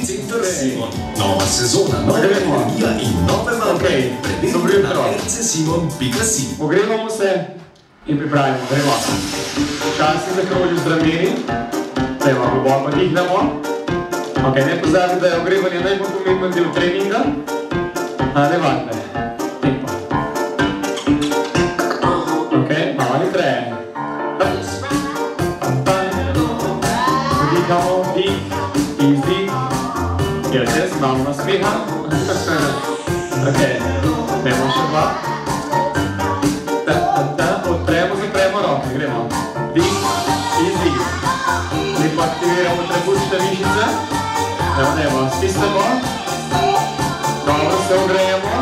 Center Simon. Nova sezona, nova energija in nove valve. Preverite na rcsimon.si. Ogrevamo se in pripravimo. Gremo. Včasih zakrožil z rameni. Gremo, globoko dihnemo. Ok, ne pozabite, da je ogrevanje najbolj pomemben del treninga. Ne vadite. Tempo. Ok, malo hitreje. Vdihamo, dih, izdih. Jaz, imamo nasmeha. Ok, gremo še dva. Odpremo, zapremo roke, gremo. Dih, izdih. Lepo aktiviramo trebušne mišice. Evo, stisnemo. Dobro se ogrejemo.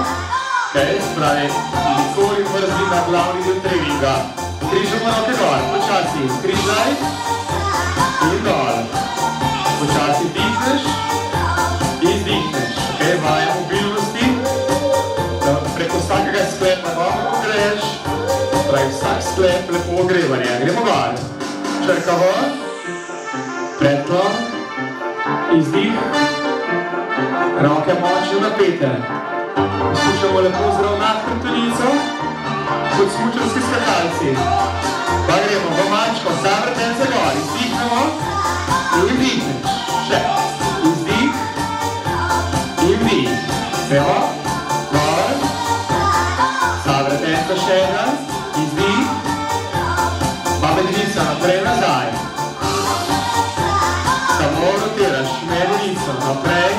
Ok, spravi, nikoli mrzli na glavni del treninga. Križamo roke dol, počasi, križaj. In dol. Počasi dihneš. Izdihneš. Ok, vaja mobilnosti. Preko vsakega sklepa dobro pogreješ. Pravi, vsak sklep, lepo ogrevanje. Gremo gor. Črka ven. Predklon. Izdih. Roke močno napete. Poskušamo lepo zravnati hrbtenico. Kot smučarski skakalci. Pa gremo v mačko, zavrtence gor. Izdihnemo. In dihneš. Še. Izdih. In dih. Evo. Gor. Zavrtence še ena. Izdih. Pa medenico naprej, nazaj. Samo rotiraš medenico naprej,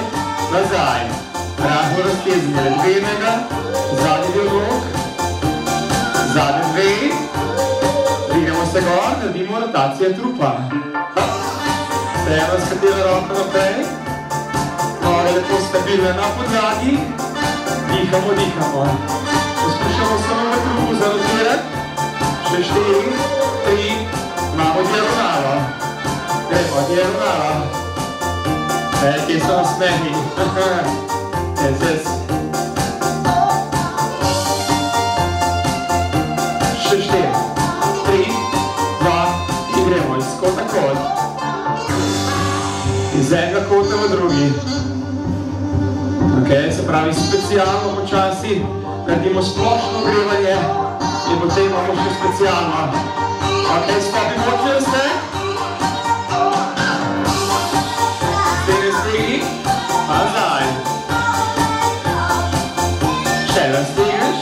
nazaj. Rahlo raztezni ledvenega, zadnji del rok, zadnji dve. Dvignemo se gor, naredimo rotacije trupa. Stajemo s katero roko naprej. Noge lepo stabilne na podlagi. Dihamo, dihamo. Poskušamo samo v trupu zarotirati. Še 4, 3, imamo diagonalo. Gremo, diagonalo. Kje so nasmehi? Yes. Še 4, 3, 2 in gremo iz kota kot. Iz enega kota v drugi. Ok, se pravi specialno počasi. Naredimo splošno ogrevanje in potem imamo še specialno. Ok, stopi močni razteg. Stene stegi, nazaj. Še raztegneš.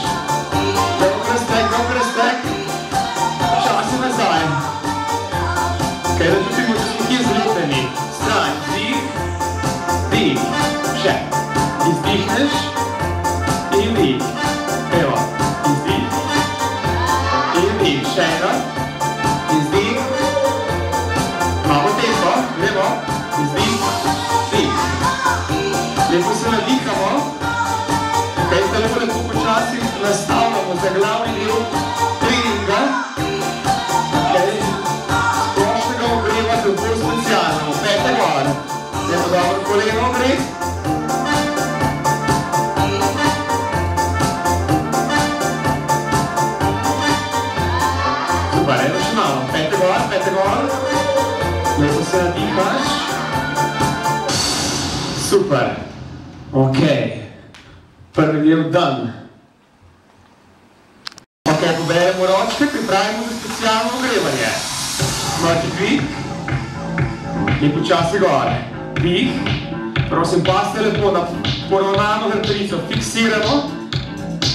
Dolg razteg. Počasi nazaj. Ok, da čutimo, če smo kje zlepeni. Stran, dih, dih. Še. Izdihneš in dih. Evo, izdih. In dih, še ena. Izdih. Malo tempo, gremo. Izdih, dih. Lepo se nadihamo. Ok, zdaj lepo počasi nastavljamo za glavni del treninga. Ok, splošnega ogrevati bolj specialno. Pete gor. Gremo dobro koleno ogreti. Super, eno še malo. Pete gor. Lepo se nadihaš. Super. Ok. Prvi del dan. Ok, poberemo ročke, pripravimo za specialno ogrevanje. Mrti dvig. In počasi gore. Dvig. Prosim, paste lepo na poravnano hrbtenico. Fiksiramo.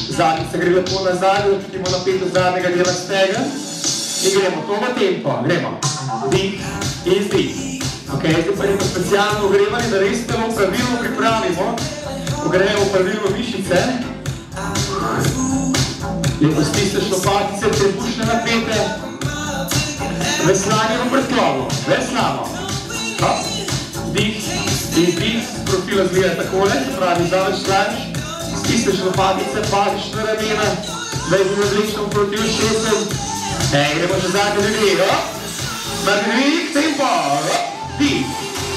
Zadnjica gre lepo nazaj, da čutimo napetost zadnjega dela stega. In gremo, to v tempo. Gremo. Dih in zdih. Ok, zdaj pa neko specialno ogrevanje, da res telo pravilno pripravimo. Ogrejemo pravilno mišice. Lepo stisneš lopatice, trebušne napete. Veslanje v predklonu. Veslamo. Dih in dih. Profila zgleda takole, se pravi zaveš slanč. Stisneš lopatice, padiš na ramena. Zdaj bomo odlično proti ušesem. Gremo še zadnji dvig. Dvig, tempo. Dih.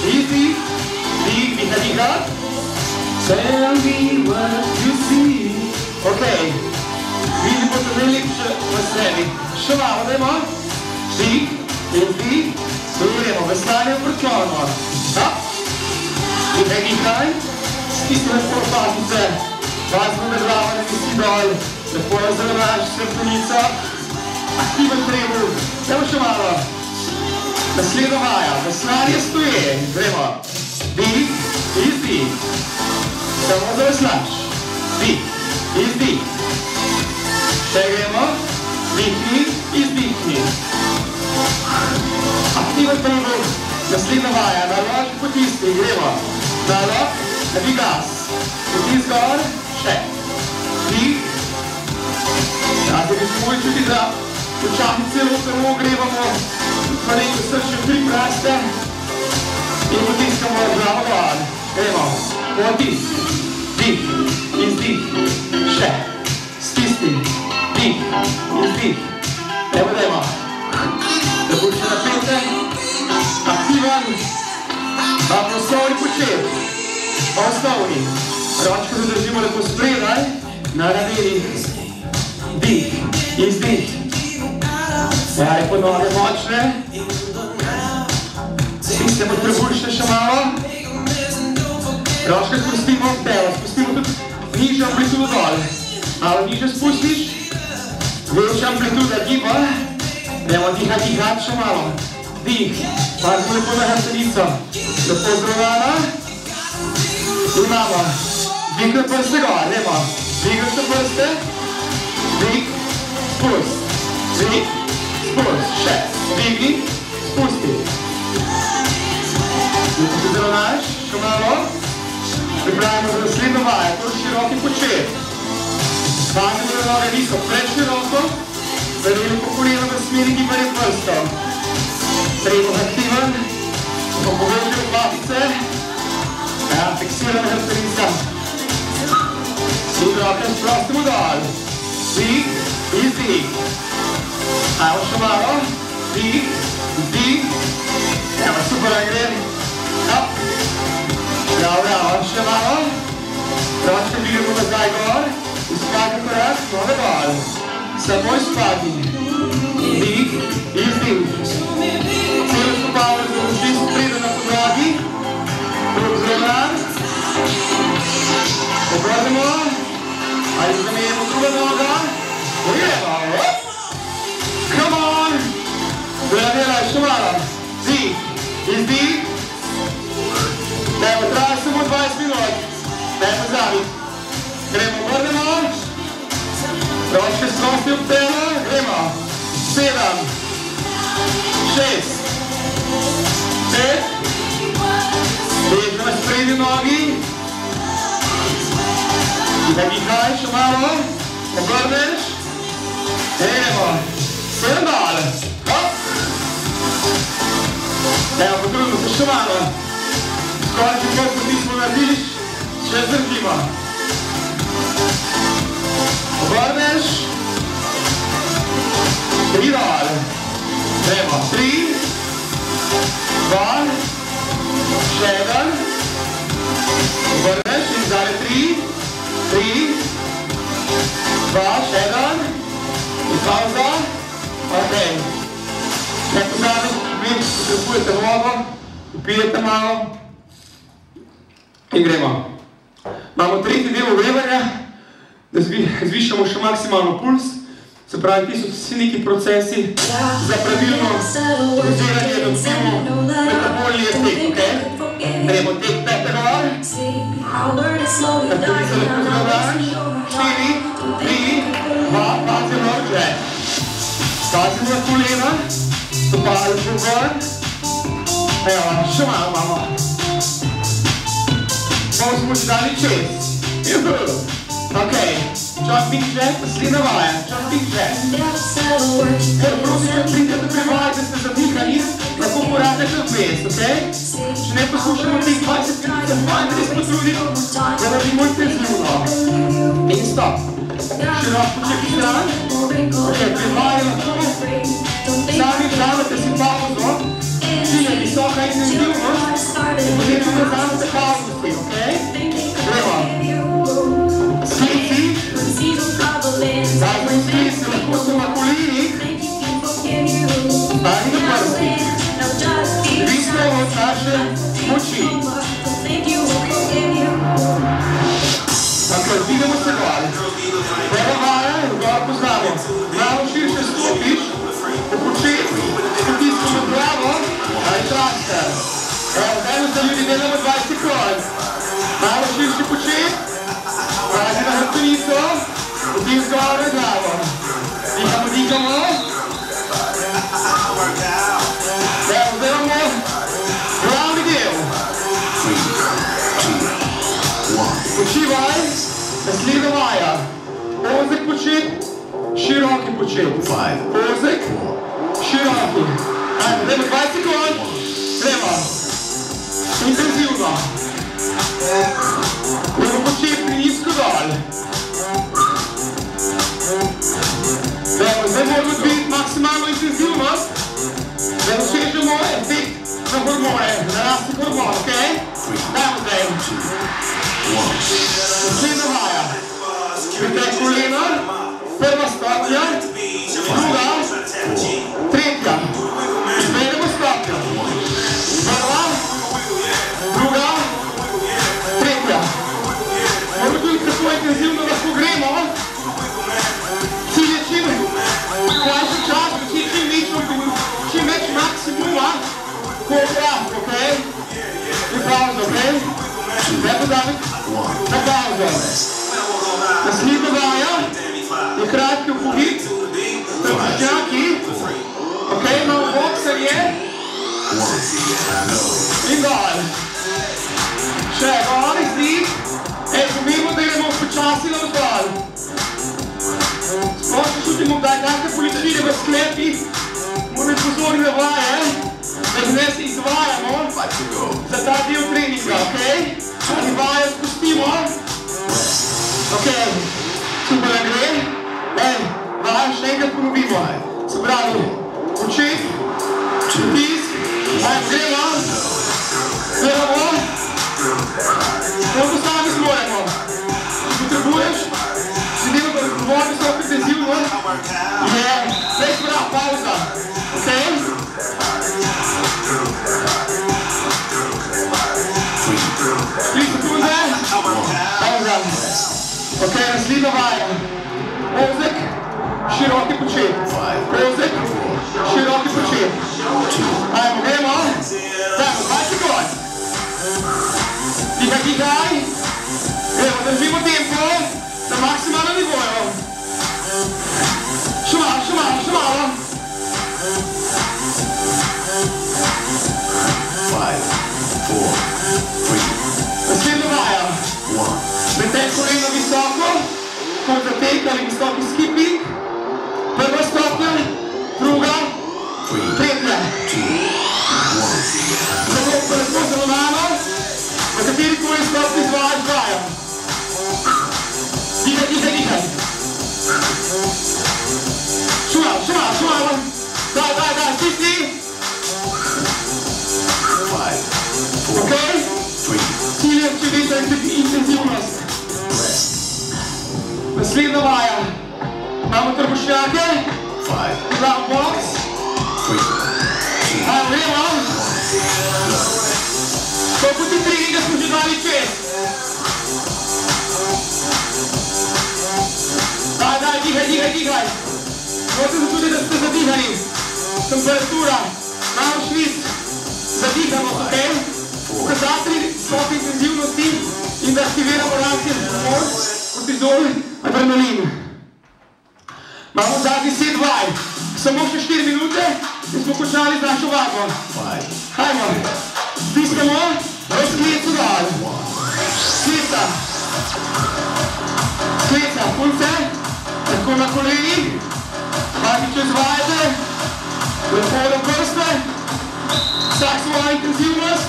Izdih. Dih, diha, diha. Tell me what you see. Ok. Vidi boste najlepše v sebi. Še malo, dajmo. Dih. In dih. Gremo, veslanje v predklonu. Nekaj dihaj, stisni lepo lopatice, pazimo med glavo, ne visi dol, lepo razravnaš srpenico, aktiven trebuh, gremo še malo. Naslednja vaja, veslanje stoje, gremo, dih, izdih, samo da veslaš, dih, izdih, še gremo, dihni, izdihni. Aktiven trebuh, naslednja vaja, nalog potisni, gremo, nalog, nabij gas, potisk gor, še, dih, bi smo čuti, da počasi celo telo ogrevamo, pa nekaj srče pripraste in potiskamo glavo gor. Gremo, potisk, dih, izdih, še, stisni, dih, izdih. Dajmo. Da bo še napete, aktiven, osnovni počet, osnovni. Ročko zadržimo lepo spredaj, na rameni. Dih, izdih. Lepo noge močne. Stisnemo trebušne še malo. Ročke spustimo v telo, spustimo tudi nižjo amplitudo dol. Malo nižjo spustiš, večja amplituda giba. Gremo dihati še malo. Dih, pazimo lepo na hrbtenico. Lepo zravnana. Imamo. Dvigne prste gor, gremo. Dvigneš prste. Dvig, spust, dvig, spust, še, dvigni, spusti. Lepo se zravnaš, še malo. Pripravimo za naslednjo vajo, to je široki počet. Pazimo na noge niso preširoko, zadeli po koleno v smeri gibanje prstov. Trebuh aktiven, povežemo lopatice, fiksiramo hrbtenica. In roke sprostimo dol. Dih, izdih. Ajmo še malo. Dih, izdih. Evo, super gre. Hop. Bravo, še malo. Ročke dvigamo nazaj gor. Izpati korak, nove dol. Samo izpati. Dih, izdih. Celo stopalo razloži spreda na podlagi. Drug zravnan. Obrnemo. Ali zamenjamo druga noga. Ujemo. Come on. Delaj še malo. Dih, izdih. Dajmo, traja samo 20 minut. Dajmo zavit. Gremo, obrnemo. Ročke sprosti ob telo. Gremo. 7, 6, 5. Dejte na sprednji nogi. Dihaj še malo, obrneš, gremo, 7 dol, hop, evo, potrudimo se še malo, skoraj če kot potismo narediš, še zdržimo, obrneš, 3 dol, gremo, 3, 2, še 1, obrneš in zdaj 3, 3, 2, še 1, in pauza, ok. Ne pozabite, potrebujete vodo, upijete malo in gremo. Imamo tretji del ogrevanja, da zvišamo še maksimalno puls, se pravi, ti so vsi neki procesi za pravilno vziranje, da dobimo metabolni efekt, ok? Gremo tek pete gor, tako da se lepo zravnaš, 4, 3, 2, pazimo že. Pazimo na kolena, stopalo lepo gor, evo, še malo imamo. Bomo smo že dali čez, juhu, ok, jumping jack, naslednja vaja, jumping jack. Prosim, da pridete pri vaji, da ste zadihani, lahko porabite vmes, ok? Če ne poslušamo teh 20 minut, se fajn res potruditi, da naredimo intenzivno. In stop. Širok poček stran. Ok, pri vaji lahko sami vzamete si pauzo, cilj je visoka intenzivnost in potem tudi vzamete pauzosti, ok? Gremo. Sklici. Zadnji sklici, lahko so na kolenih. Ali na prstih. Dvignemo od naše moči. dvigamo se gor. Prva vaja, gor poznamo. Malo širše stopiš, po početku, potiskamo glavo, ali traster. Evo, dajmo za ljudi, delamo 20 sekund. Malo širši počet, vrazi na hrbtenico, potisk gor na glavo. Dihamo, dihamo. Evo, zdaj imamo glavni del. Počivaj, naslednja vaja. Ozek počet, široki počet. Ozek, široki. Ajmo, dajmo 20 sekund. Gremo. Intenzivno. Gremo počet nizko dol. Gremo, zdaj moramo biti maksimalno intenzivnost, da dosežemo efekt na hormone, na rasti hormon, ok? Dajmo zdaj. Naslednja vaja. Pritek kolena, prva stopnja, druga, tretja. Izvedemo stopnjo. Prva, druga, tretja. Moramo tudi tako intenzivno lahko gremo. Cilj je čim krajši čas, čim več maksimuma, koliko lahko, ok? In pauza, ok? Lepo David, na pauzo. Naslednja vaja je kratki upogib, trbušnjaki, ok, imamo boksarje in dol. Še gor iz njih, pomembno, da gremo počasi na vzdolj. Splošno čutimo, da je kakve bolečine v sklepih, moramo pozorni na vaje, da jih ne izvajamo za ta del treninga, ok? Ali vaje spustimo. Ok, super da gre. Vaje še enkrat ponovimo. Se pravi, počet, tisk, gremo, delamo. Koliko sami zmoremo. Če potrebuješ, sedimo dovolj visoko intenzivno, je več prav, pauza. Ok? 3 sekunde. Pauza. Ok, naslednja vaja. Ozek, široki počet. Ozek, široki počet. Ajmo, gremo. Dajmo, 20 sekund. Dihaj, dihaj. Gremo, držimo tempo na maksimalnem nivoju. Še malo, še malo, še malo. 5, 4, 3. Naslednja vaja. Pritek koleno visoko, kot zatek ali visoki skipping. Prva stopnja, druga, tretja. Zelo zelo malo, na kateri koli stopni izvajaš vajo. Dihaj, dihaj, dihaj. Še malo, še malo, še malo. Daj, stisni. Ok? Cilj je če večja intenzivnost. Naslednja vaja. Imamo trbušnjake. Glav boks. Ajmo, gremo. To poti treninga smo že dali čez. Daj, dihaj. Možete se tudi, da ste zadihali. Temperatura. Malo švic. Zadihamo, ok? Pokazatelji visoke intenzivnosti in da aktiviramo reakcije hormon, kortizol, adrenalin. Imamo zadnji set vaj. Samo še 4 minute in smo končali z našo vago. Hajmo. Stiskamo, razklijeco dol. Skleca, punce, tako na koleni. Hajmo čez vajete, lepo do prste. Vsak svoja intenzivnost.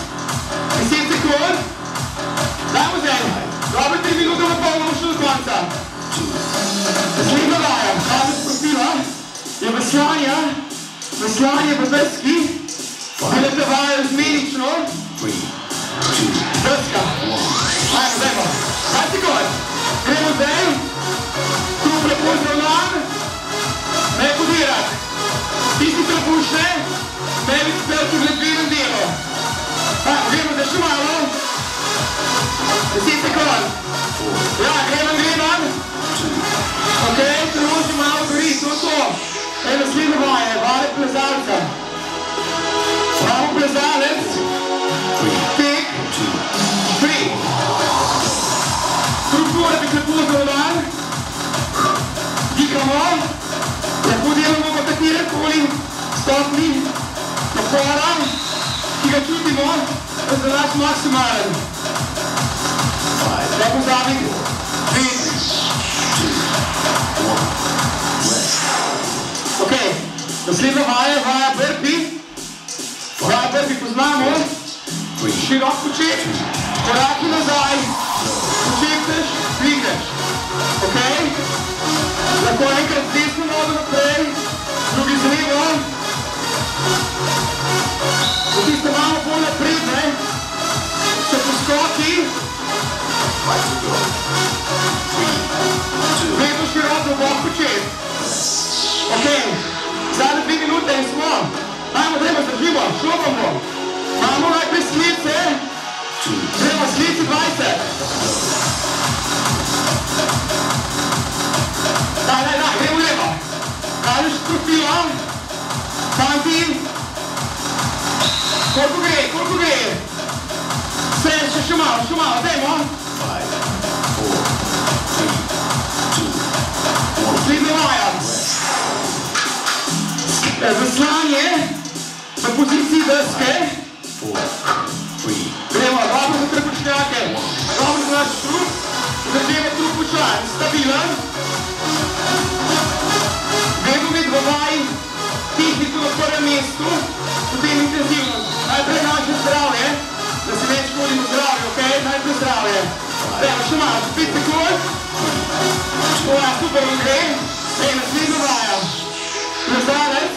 10 sekund. Dajmo zdaj. Dobre 3 minute na pol bomo še do konca. Naslednja vaja, danes profila, je veslanje v deski. Delate vajo izmenično. Deska. Ajmo, dajmo. 20 sekund. Gremo zdaj. Trup lepo zravnan. Ne podirati. Tisti trebušne. Ne bi spel v gledbenem delu. Gremo zdaj še malo. 10 sekund. gor. Ja, gledam. Ok, trenuči malo gori, to. Naslednje vaje, vaje plezalca. Samo plezalec. Tek. 3. Struktura bi lepo zavodan. Dihamo. Lahko delamo v katerekoli stopni napora, ki ga čutimo, da za nas maksimalen. Ne pozabi. 3. Ok, naslednja vaja, vaja burpee. Vaja burpee poznamo. Širok počet, koraki nazaj, početneš, dvigneš. Ok? Lahko enkrat z desno nogo naprej, drugi z levo. Za tiste malo bolj napredne, so poskoki. Vedno širok, globok počet. Ok, zadnje 2 minute in smo. Ajmo, dajmo, zdržimo, šlopamo. Imamo najprej slice. Gremo slici 20. Daj, gremo levo. Kažeš profila. Fanti. Koliko gre? Še malo, dajmo. 5, 4, 3, 2, 1. Slednja vaja. Zaslanje na poziciji deske. Gremo, dobro za trebušnjake, dobro za naš trup, zadeva trup počajan, stabilen. Vedno med v vaji, tehniko na prvem mestu, potem intenzivnost. Najprej naše zdravje, da se ne škodimo zdravje, ok? Najprej zdravje. Gremo, še malo, 5 sekund. Super, gre. Naslednja vaja. Plezalec,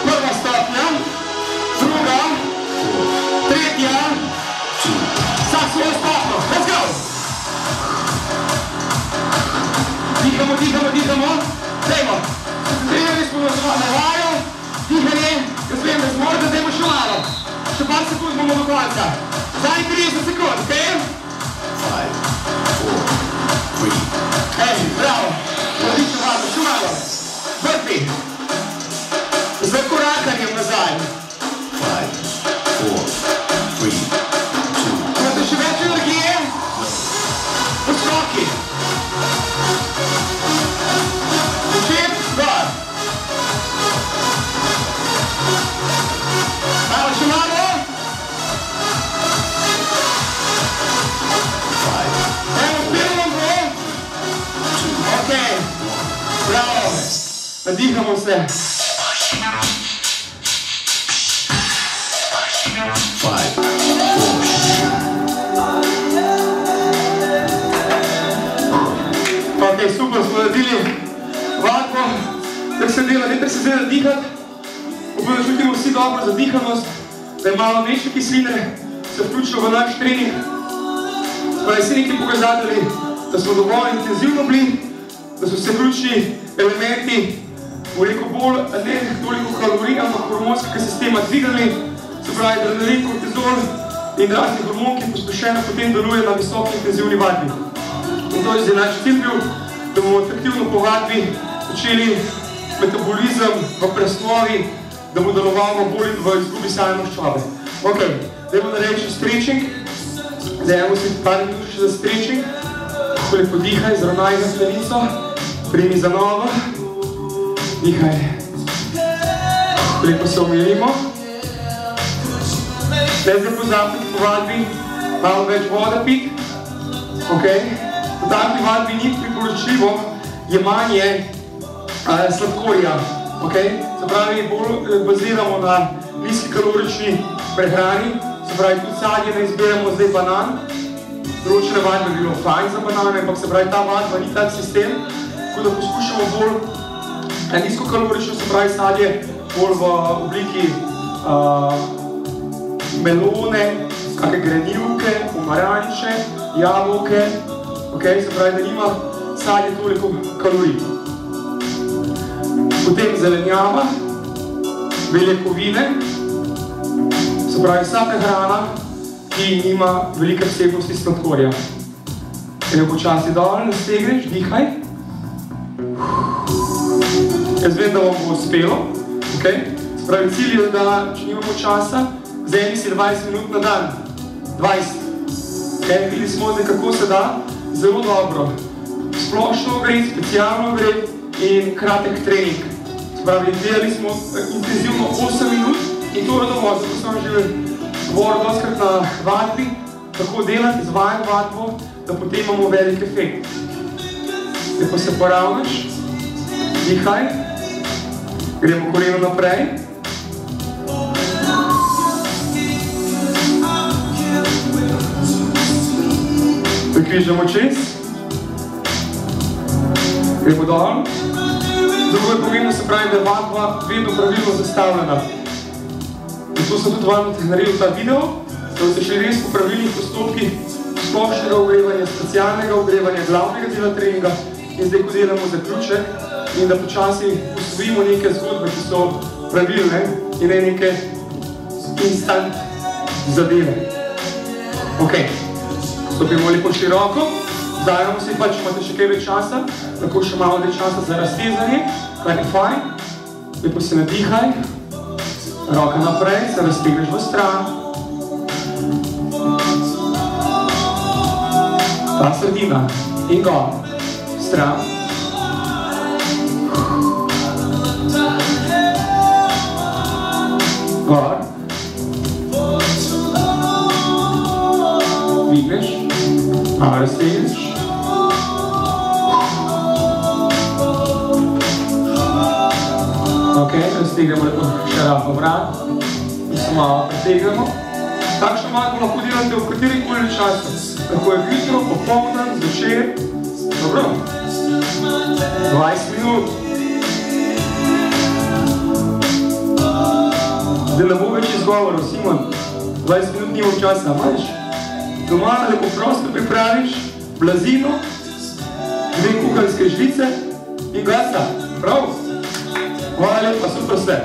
prva stopnja, druga, tretja, vsak svojo stopno. Let's go! Dihamo. Dajmo. Skoncentrirali smo na vajo, dihanje, jaz vem, da zmorete, dajmo še malo. Še par sekund bomo do konca. Zadnji 30 sekund, ok? 5, 4, 3. Bravo. Odlično vazo, še malo. Burpee. Z korakanjem nazaj. 5, 4, 3, 2. Imate še več energije? Poskoki. Počet, gor. Malo še malo. Uspelo vam bo? Ok. Bravo. Nadihamo se. 5, 4. Ok, super, smo naredili vadbo, tako se dela, dajte se zdaj nadihati. Upam, da čutimo vsi dobro zadihanost, da je malo mlečne kisline se vključilo v naš trening. Pravi si neki pokazatelji, da smo dovolj intenzivno bili, da so se ključni elementi veliko bolj, ne toliko kalorij, ampak hormonskega sistema dvigali. Se pravi, adrenalin, kortizol in razni hormon, ki pospešeno potem deluje na visoki intenzivni vadbi. In to je zdaj naš cilj bil, da bomo efektivno po vadbi počeli metabolizem v presnovi, da bo deloval bolj v izgubi same maščobe. Ok, zdaj bomo naredili še stretching. Zdaj imamo si par minut še za stretching. Tako lepo dihaj, zravnaj za slenico, primi za novo. Dihaj. Lepo se umirimo. Zdaj pozabite po vadbi, malo več vode piti. Ok? V takvi vadbi ni priporočljivo jemanje sladkorja. Ok? Se pravi, bolj baziramo na nizki kalorični prehrani. Se pravi, tudi sadje ne izberemo zdaj banan. Določene vadbe bi bilo fajn za banane, ampak se pravi, ta vadba ni tak sistem, tako da poskušamo bolj nizko kalorično, se pravi, sadje bolj v obliki melone, kakve grenivke, pomaranče, jabolke, okay? Se pravi, da nima sadje toliko kalorij. Potem zelenjava, beljakovine, se pravi, vsa prehrana, ki nima velike vsebnosti sladkorja. Gremo počasi dol, nastegneš, dihaj. Jaz vem, da vam bo uspelo. Spravi, cilj je, da če nimamo časa, vzemi si 20 minut na dan. 20. Videli smo, da kako se da, zelo dobro. Splošno gre, specialno gre in kratek trening. Spravi, delali smo intenzivno 8 minut in to radomo, zato sem že govoril doskrat na vadbi, kako delati, izvajati vadbo, da potem imamo velik efekt. Lepo se poravnaš, dihaj, gremo koleno naprej. Prekrižamo čez, gremo dol. Drugo je pomembno, se pravi, da je vadba vedno pravilno zastavljena. Zato sem tudi vam naredil ta video, da boste šli res po pravilnih postopkih splošnega ogrevanja, specialnega ogrevanja, glavnega dela treninga in zdaj, ko delamo zaključek in da počasi usvojimo neke zgodbe, ki so pravilne in ne neke instant zadeve. Stopimo lepo široko, zdajamo si pa, če imate še kaj več časa, lahko še malo več časa za raztezanje, kar je fajn. Lepo se nadihaj, roka naprej, se raztegneš v stran. Ta sredina in gor, stran. Gor. Dvigneš, malo raztegneš. Raztegnemo lepo še rahlo vrat in se malo pretegnemo. Takšno vadbo lahko delate v katerikoli času. Lahko je jutro, popoldan, zvečer. Dobro. 20 minut. Zdaj ne bo več izgovorov, Simon. 20 minut nimam časa, imaš? Doma lepo prosto pripraviš blazino, 2 kuhalske žlice in gasa. Prav? Hvala lepa, super ste.